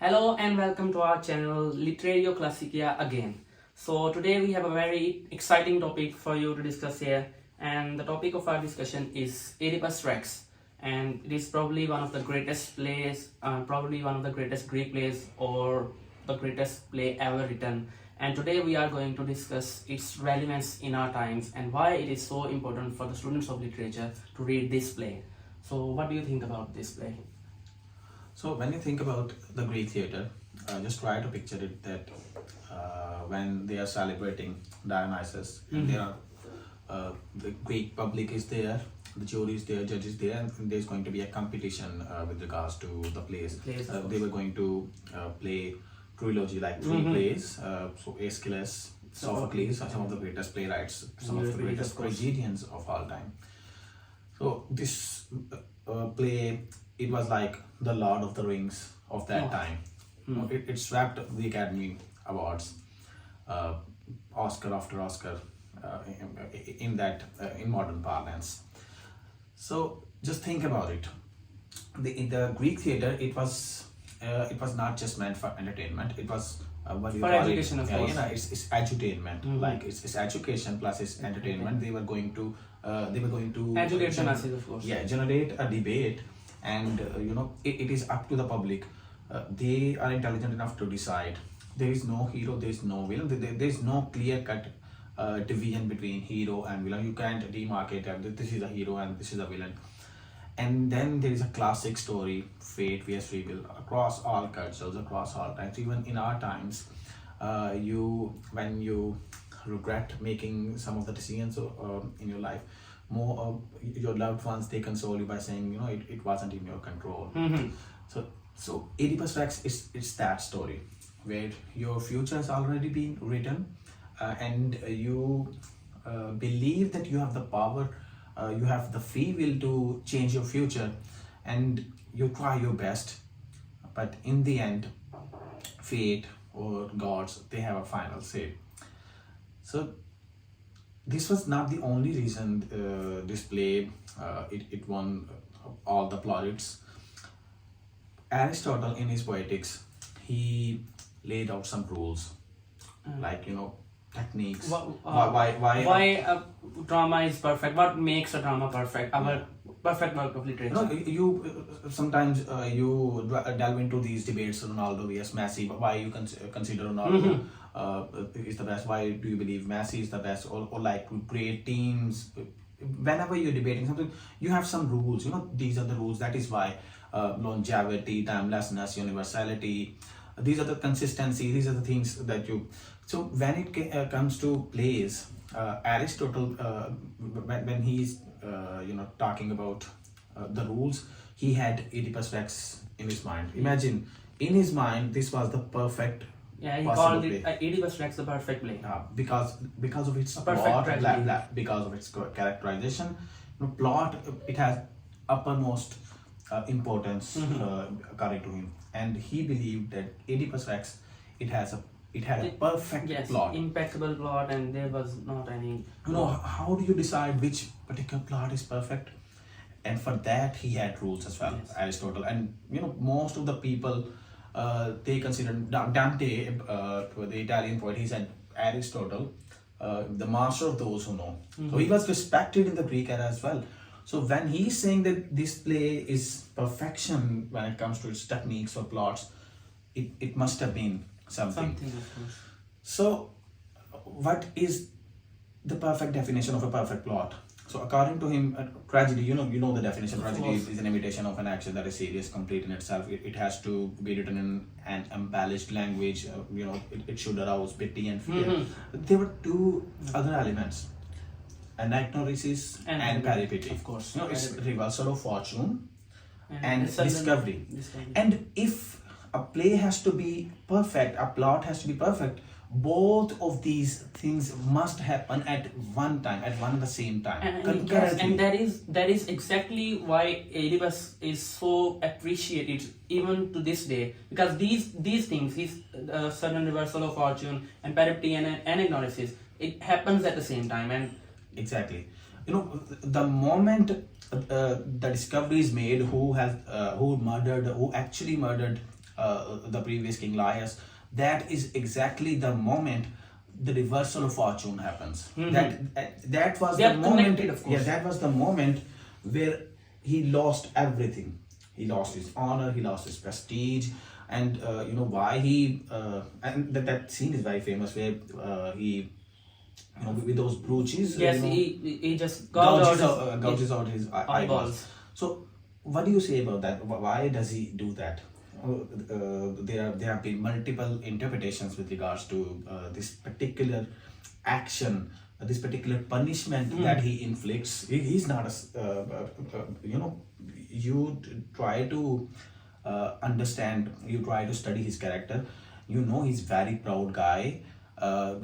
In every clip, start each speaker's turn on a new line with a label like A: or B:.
A: Hello and welcome to our channel Literario Classicia again. So today we have a very exciting topic for you to discuss here, and the topic of our discussion is Oedipus Rex, and it is probably one of the greatest plays, probably one of the greatest Greek plays or the greatest play ever written. And today we are going to discuss its relevance in our times and why it is so important for the students of literature to read this play. So what do you think about this play?
B: So when you think about the Greek theatre, just try to picture it that when they are celebrating Dionysus, and there are the Greek public is there, the jury is there, judge is there, and there's going to be a competition with regards to the plays. They were going to play trilogy, like three plays. So Aeschylus, Sophocles are some of the greatest playwrights, some of the greatest tragedians of all time. So this play, it was like the Lord of the Rings of that time. It swept the Academy Awards, Oscar after Oscar, in modern parlance. So just think about it. In the Greek theatre, it was not just meant for entertainment. It was what do you
A: For
B: call
A: education,
B: it?
A: of
B: Yeah,
A: course.
B: you know, it's edutainment. Like it's education plus it's entertainment. They were going to
A: Education masses, of course.
B: yeah, generate a debate, and it is up to the public. They are intelligent enough to decide. There is no hero, there is no villain. There is no clear cut division between hero and villain. You can't demarcate that this is a hero and this is a villain. And then there is a classic story, fate vs free will, across all cultures, across all times. Even in our times, when you regret making some of the decisions in your life, your loved ones, they console you by saying, it wasn't in your control. So Oedipus Rex is that story where your future has already been written, and you believe that you have the power, you have the free will to change your future, and you try your best, but in the end, fate or gods, they have a final say. So this was not the only reason this play it won all the plaudits. Aristotle, in his Poetics, he laid out some rules, like techniques.
A: Why a drama is perfect? What makes a drama perfect? Our perfect work of literature.
B: You sometimes you delve into these debates. Ronaldo vs Messi. Why you consider Ronaldo is the best? Why do you believe Messi is the best? Or like great teams. Whenever you're debating something, you have some rules. These are the rules. That is why longevity, timelessness, universality. These are the consistency. These are the things that you. So when it comes to plays, Aristotle, when he's talking about the rules, he had Oedipus Rex in his mind. Imagine, in his mind, this was the perfect.
A: Yeah, he
B: possible
A: called
B: play.
A: it Oedipus Rex the perfect play.
B: Because of its
A: A perfect
B: plot,
A: tragedy.
B: because of its characterization, plot, it has uppermost importance according to him, and he believed that Oedipus Rex, it had a perfect plot.
A: Impeccable plot, and there was not any.
B: How do you decide which particular plot is perfect? And for that, he had rules as well,
A: Yes.
B: Aristotle. And most of the people, they consider Dante, the Italian poet. He said Aristotle, the master of those who know. So he was respected in the Greek era as well. So when he's saying that this play is perfection when it comes to its techniques or plots, it must have been something.
A: Something, of course.
B: So what is the perfect definition of a perfect plot? So according to him, tragedy, you know the definition. Tragedy is an imitation of an action that is serious, complete in itself. It has to be written in an embellished language. It should arouse pity and fear. There were two other elements: anagnorisis and peripety.
A: Of course.
B: It's reversal of fortune and
A: the sudden
B: discovery. And if a play has to be perfect, a plot has to be perfect, both of these things must happen at one time, at one and the same time, concurrently.
A: Yes, and that is exactly why Oedipus is so appreciated even to this day, because these things, his sudden reversal of fortune and peripety and anagnorisis, it happens at the same time. And
B: exactly, the moment the discovery is made, who actually murdered the previous king Laius, that is exactly the moment the reversal of fortune happens. That was
A: They
B: the
A: are
B: moment.
A: connected, of course.
B: Yeah, that was the moment where he lost everything. He lost his honor, he lost his prestige, and why he and that scene is very famous where he, with those brooches.
A: Yes, he just
B: gouges out his eyeballs.
A: eyeballs.
B: So, what do you say about that? Why does he do that? There have been multiple interpretations with regards to this particular action, this particular punishment that he inflicts. He's not you try to understand, you try to study his character. He's very proud guy.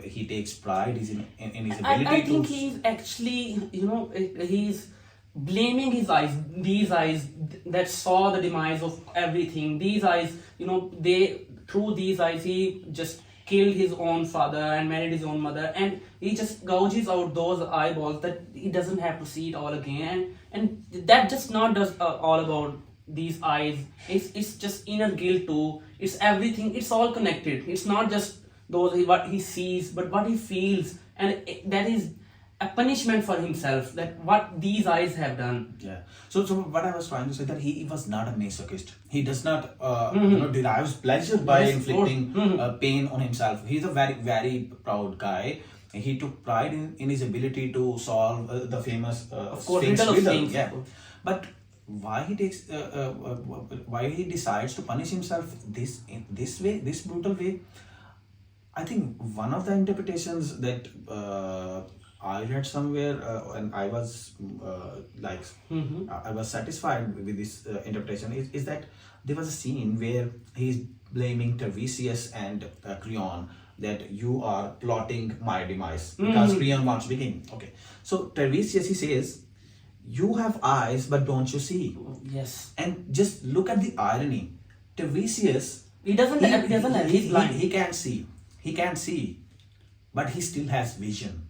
B: He takes pride in his ability
A: I think he's actually, he's blaming his eyes, these eyes that saw the demise of everything. These eyes, through these eyes, he just killed his own father and married his own mother, and he just gouges out those eyeballs that he doesn't have to see it all again. And that just not does all about these eyes. It's just inner guilt too. It's everything. It's all connected. It's not just what he sees, but what he feels, and that is a punishment for himself, that what these eyes have done.
B: Yeah. So what I was trying to say, that he was not a masochist. He does not derives pleasure by inflicting pain on himself. He's a very, very proud guy. He took pride in his ability to solve the famous riddle. Yeah. But why he takes why he decides to punish himself in this way, this brutal way? I think one of the interpretations that I read somewhere, and I was I was satisfied with this interpretation, is that there was a scene where he's blaming Tiresias and Creon, that you are plotting my demise because Creon wants to be king. Okay, so Tiresias, he says, you have eyes but don't you see?
A: Yes.
B: And just look at the irony. Tiresias,
A: He doesn't have, he's blind.
B: He can't see. He can't see, but he still has vision.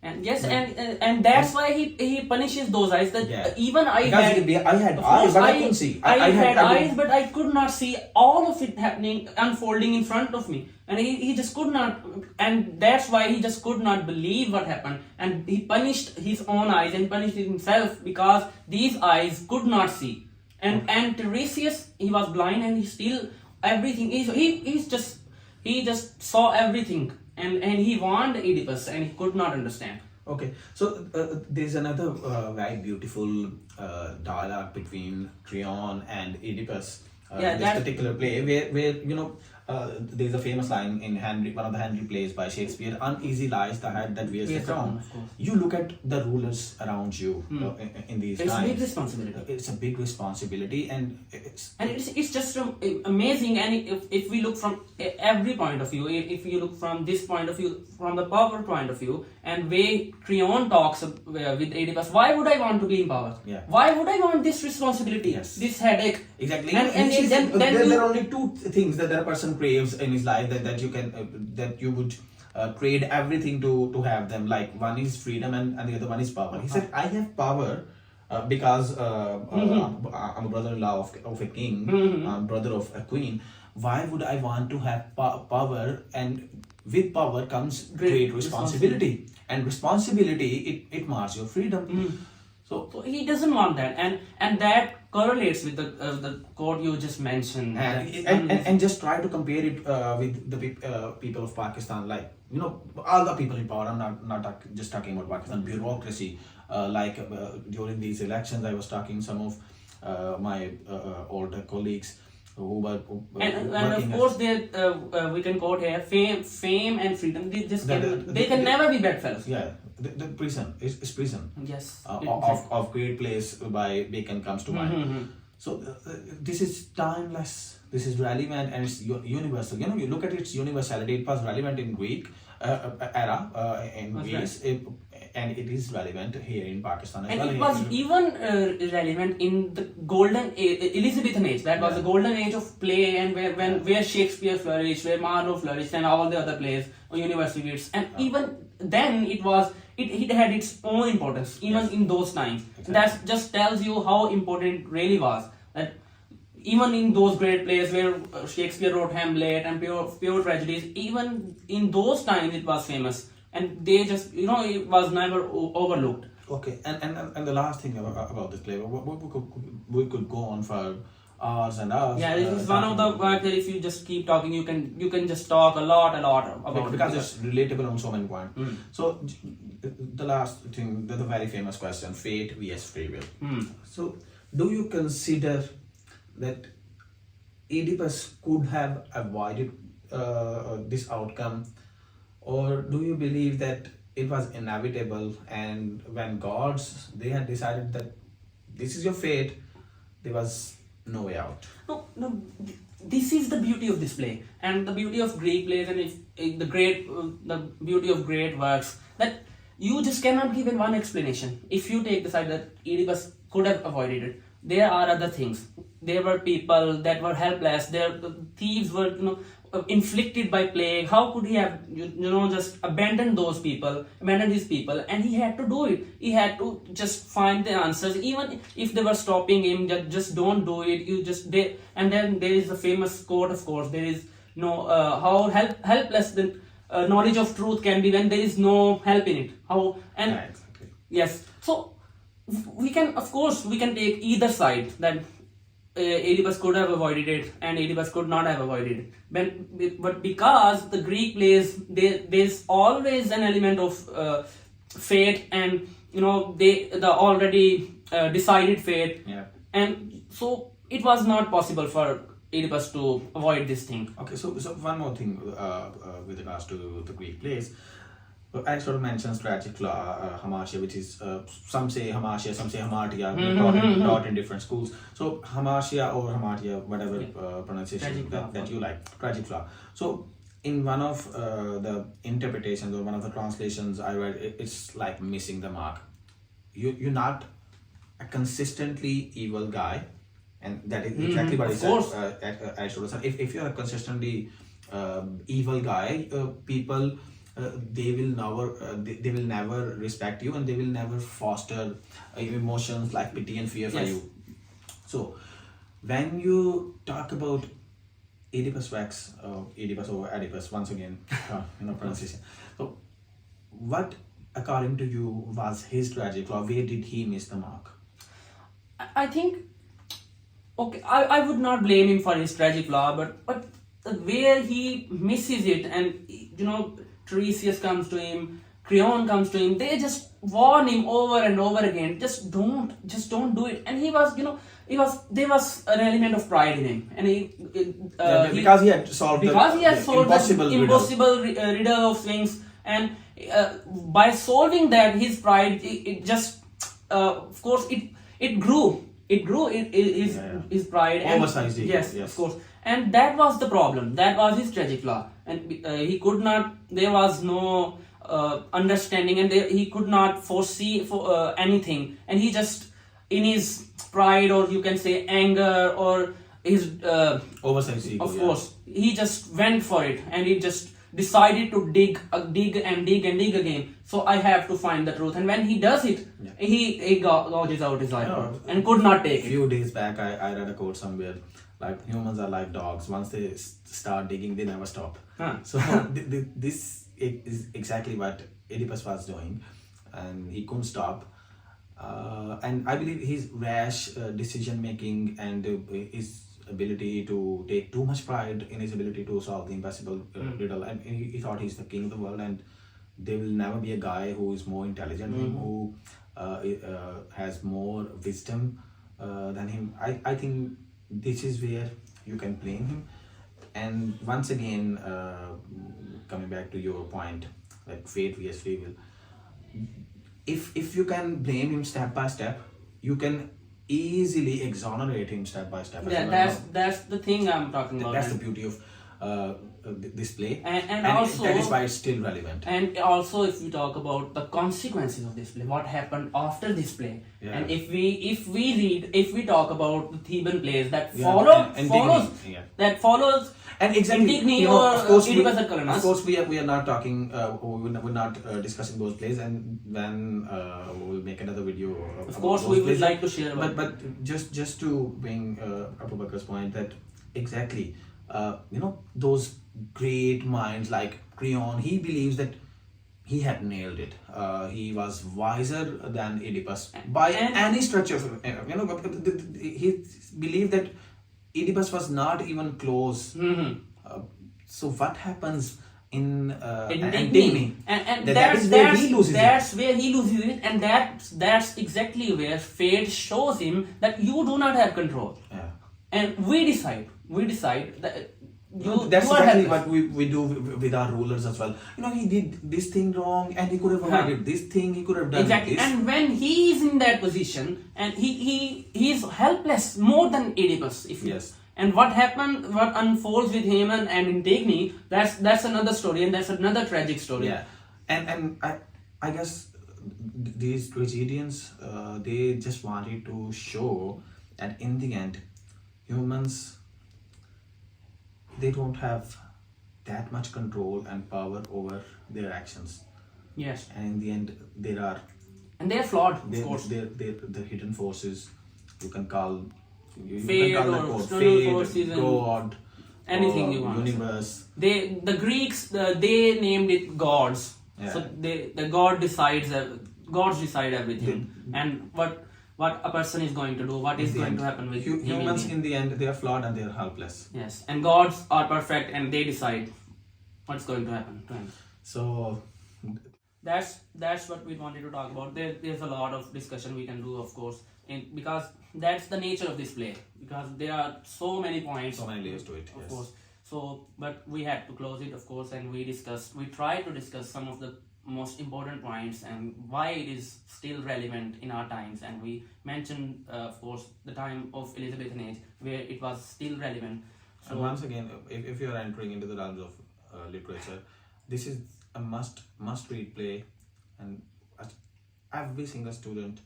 A: And yes, and that's why he punishes those eyes. That even I
B: had eyes, but I couldn't see.
A: I had eyes, but I could not see all of it happening, unfolding in front of me. And he just could not, and that's why he just could not believe what happened. And he punished his own eyes and punished himself because these eyes could not see. And Tiresias, he was blind, and he still everything. He just saw everything. And he warned Oedipus, and he could not understand.
B: Okay, so there's another very beautiful dialogue between Creon and Oedipus. This particular play, where there's a famous line in one of the Henry plays by Shakespeare: "Uneasy lies the head that wears the crown." You look at the rulers around you in these times.
A: It's a big responsibility.
B: It's a big responsibility, and
A: it's just amazing. And if we look from every point of view, if you look from this point of view, from the power point of view, and way Creon talks with Oedipus, why would I want to be in power?
B: Yeah.
A: Why would I want this responsibility?
B: Yes.
A: This headache?
B: Exactly.
A: And
B: there are only two things that a person craves in his life, that you can that you would trade everything to have them. Like, one is freedom, and the other one is power. He said, I have power because I'm a brother-in-law of a king, brother of a queen. Why would I want to have power? And with power comes great responsibility. And responsibility, it mars your freedom. So
A: he doesn't want that, and that correlates with the quote you just mentioned.
B: And just try to compare it with the people of Pakistan, like all the people in power. I'm not just talking about Pakistan. Bureaucracy, during these elections, I was talking some of my older colleagues who were
A: and of course we can quote here, fame and freedom. They can never be bedfellows.
B: Yeah. The prison is prison.
A: Yes.
B: Of Great Place by Bacon comes to mind. So this is timeless. This is relevant, and it's universal. You look at its universality. It was relevant in Greek era in Greece, and it is relevant here in Pakistan as well.
A: And it was even relevant in the golden Elizabethan age. That was the golden age of play, and where Shakespeare flourished, where Marlowe flourished, and all the other plays, university wits. And even then, it had its own importance, even in those times.
B: Exactly.
A: That just tells you how important it really was. That even in those great plays where Shakespeare wrote Hamlet and pure tragedies, even in those times it was famous, and they just, it was never overlooked.
B: Okay, and the last thing about this play, we could go on for hours and hours.
A: Yeah, this is one of the work that if you just keep talking, you can just talk a lot about
B: because
A: it.
B: it's relatable on so many points. So the last thing, the very famous question: fate vs free will. So do you consider that Oedipus could have avoided this outcome, or do you believe that it was inevitable, and when gods, they had decided that this is your fate, there was no way out?
A: No, this is the beauty of this play, and the beauty of Greek plays, and the beauty of great works, that you just cannot give in one explanation. If you take the side that Oedipus could have avoided it, there are other things. There were people that were helpless. The thieves were, inflicted by plague. How could he have, just abandoned these people, and he had to do it. He had to just find the answers, even if they were stopping him. Just don't do it. And then there is a famous quote, of course. There is how helpless the knowledge of truth can be when there is no help in it.
B: Yeah, exactly.
A: Yes. So we can take either side, that Oedipus could have avoided it and Oedipus could not have avoided it. But because the Greek plays, there's always an element of fate, and the already decided fate.
B: Yeah.
A: And so it was not possible for Oedipus to avoid this thing.
B: Okay, so one more thing with regards to the Greek plays. Aristotle mentions tragic hamartia, which is some say hamartia, some say hamartia, taught in different schools. So hamartia or hamartia, whatever pronunciation that you like, tragic flaw. So in one of the interpretations or one of the translations I read, it's like missing the mark. You're not a consistently evil guy, and that is exactly what it says. Aristotle said, if you're a consistently evil guy, people. They will never respect you, and they will never foster emotions like pity and fear for you. So when you talk about Oedipus Rex, Oedipus or Oedipus, once again, pronunciation. So what, according to you, was his tragic flaw? Where did he miss the mark?
A: I think, okay, I would not blame him for his tragic flaw, but where he misses it, and Tiresias comes to him, Creon comes to him, they just warn him over and over again, just don't do it. And there was an element of pride in him, and
B: because he had solved the
A: impossible riddle of things, and by solving that, his pride, it just of course it grew his pride,
B: oversized
A: ego. Yes, of course. And that was the problem. That was his tragic flaw. And he could not, there was no understanding, and he could not foresee anything. And he just, in his pride, or you can say anger, or his
B: oversized ego,
A: of course, he just went for it, and he just decided to dig again. So I have to find the truth. And when he does it, he gouges out his eyebrow and could not take it.
B: A few days back, I read a quote somewhere, like humans are like dogs. Once they start digging, they never stop. So this is exactly what Oedipus was doing, and he couldn't stop. And I believe his rash decision making and his ability to take too much pride in his ability to solve the impossible riddle, and he thought he's the king of the world, and there will never be a guy who is more intelligent, who has more wisdom than him. I think this is where you can blame him. And once again, coming back to your point, like fate vs free will, if you can blame him step by step, you can easily exonerate him step by step.
A: Yeah, that's the thing I'm talking about.
B: That's the beauty of this play,
A: and also
B: that is why it's still relevant.
A: And also, if we talk about the consequences of this play, what happened after this play,
B: Yeah.
A: and if we talk about the Theban plays that
B: Yeah,
A: follows
B: yeah.
A: that follows
B: And exactly,
A: Antigone
B: you know,
A: or
B: of course,
A: Oedipus Rex.
B: of course, we are not talking, we're not discussing those plays, and when we'll make another video.
A: Of
B: about
A: course,
B: those
A: we would
B: plays.
A: like to share about.
B: But just to bring Abu Bakr's point that exactly, you know, those great minds like Creon, he believes that he had nailed it. He was wiser than Oedipus by any stretch of, you know, he believed that Oedipus was not even close. So what happens in Antigone?
A: And
B: That is where he loses it.
A: That's where he loses it, and that's exactly where fate shows him that you do not have control.
B: Yeah.
A: And we decide that
B: That's
A: you are
B: exactly
A: helpless.
B: what we do with our rulers as well. You know, he did this thing wrong, and he could have avoided this thing. He could have done
A: Exactly.
B: this.
A: And when he is in that position, and he is helpless more than Oedipus.
B: Yes.
A: And what happened, what unfolds with him and Antigone, that's another story, and that's another tragic story.
B: Yeah, and I guess these tragedians, they just wanted to show that in the end, humans, they don't have that much control and power over their actions,
A: Yes.
B: and in the end, there are
A: And they are flawed, of course.
B: the hidden forces. You can call
A: Fate
B: that
A: or
B: God,
A: external forces and
B: God,
A: anything
B: or
A: you want.
B: universe.
A: The Greeks they named it gods.
B: Yeah.
A: So the gods decide everything, and what a person is going to do, what is going to happen with him.
B: Humans in the end, they are flawed and they are helpless.
A: Yes, and gods are perfect, and they decide what's going to happen to him.
B: So
A: That's what we wanted to talk about. There's a lot of discussion we can do, of course, because that's the nature of this play. Because there are so many points,
B: so many layers to it.
A: of
B: Yes.
A: course. So, but we had to close it, of course, and we tried to discuss some of the most important points and why it is still relevant in our times. And we mentioned, of course, the time of Elizabethan age where it was still relevant.
B: And once again, if you are entering into the realms of literature, this is a must read play, and every single student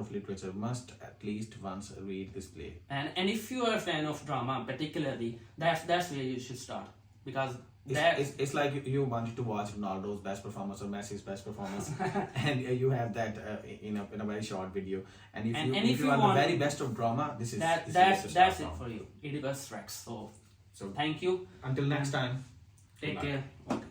B: of literature must at least once read this play.
A: And if you are a fan of drama, particularly, that's where you should start, because
B: it's like you wanted to watch Ronaldo's best performance or Messi's best performance, and you have that in a very short video. And if you want the very best of drama, this is
A: that's it for you, Oedipus Rex. So thank you.
B: Until next time.
A: Take
B: Bye.
A: care. Okay.